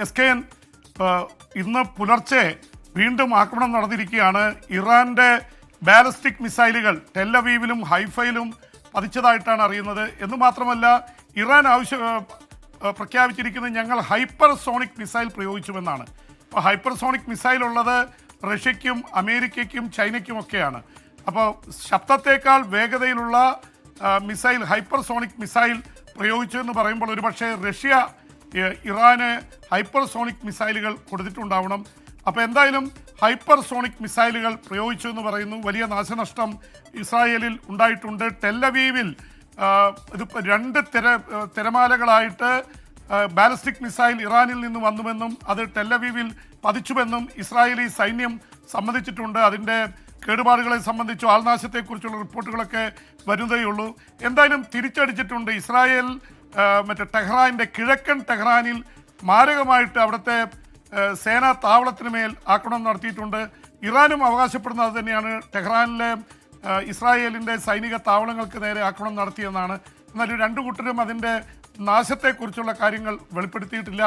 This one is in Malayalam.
എസ് കെ എൻ, ഇന്ന് പുലർച്ചെ വീണ്ടും ആക്രമണം നടന്നിരിക്കുകയാണ്. ഇറാന്റെ ബാലിസ്റ്റിക് മിസൈലുകൾ ടെല്ലവീവിലും ഹൈഫയിലും പതിച്ചതായിട്ടാണ് അറിയുന്നത്. എന്ന് മാത്രമല്ല, ഇറാൻ പ്രഖ്യാപിച്ചിരിക്കുന്നത് ഞങ്ങൾ ഹൈപ്പർസോണിക് മിസൈൽ പ്രയോഗിച്ചുവെന്നാണ്. അപ്പോൾ ഹൈപ്പർസോണിക് മിസൈൽ ഉള്ളത് റഷ്യയ്ക്കും അമേരിക്കയ്ക്കും ചൈനയ്ക്കുമൊക്കെയാണ്. അപ്പോൾ ശബ്ദത്തേക്കാൾ വേഗതയിലുള്ള മിസൈൽ, ഹൈപ്പർസോണിക് മിസൈൽ പ്രയോഗിച്ചു എന്ന് പറയുമ്പോൾ ഒരുപക്ഷെ റഷ്യ ഇറാന് ഹൈപ്പർസോണിക് മിസൈലുകൾ കൊടുത്തിട്ടുണ്ടാവണം. അപ്പോൾ എന്തായാലും ഹൈപ്പർസോണിക് മിസൈലുകൾ പ്രയോഗിച്ചു എന്ന് പറയുന്നു. വലിയ നാശനഷ്ടം ഇസ്രായേലിൽ ഉണ്ടായിട്ടുണ്ട്. ടെല്ലവീവിൽ ഇതിപ്പോൾ 2 തിരമാലകളായിട്ട് ബാലിസ്റ്റിക് മിസൈൽ ഇറാനിൽ നിന്ന് വന്നുവെന്നും അത് ടെല്ലവീവിൽ പതിച്ചുവെന്നും ഇസ്രായേലി സൈന്യം സമ്മതിച്ചിട്ടുണ്ട്. അതിൻ്റെ കേടുപാടുകളെ സംബന്ധിച്ചോ ആൾനാശത്തെക്കുറിച്ചുള്ള റിപ്പോർട്ടുകളൊക്കെ വരുന്നതേയുള്ളൂ. എന്തായാലും തിരിച്ചടിച്ചിട്ടുണ്ട് ഇസ്രായേൽ. ടെഹ്റാൻ്റെ കിഴക്കൻ ടെഹ്റാനിൽ മാരകമായിട്ട് അവിടുത്തെ സേനാ താവളത്തിന് മേൽ ആക്രമണം നടത്തിയിട്ടുണ്ട്. ഇറാനും അവകാശപ്പെടുന്നത് അത് തന്നെയാണ്. ടെഹ്റാനിലെ ഇസ്രായേലിൻ്റെ സൈനിക താവളങ്ങൾക്ക് നേരെ ആക്രമണം നടത്തിയെന്നാണ്. എന്നാൽ 2 കൂട്ടരും അതിൻ്റെ നാശത്തെക്കുറിച്ചുള്ള കാര്യങ്ങൾ വെളിപ്പെടുത്തിയിട്ടില്ല.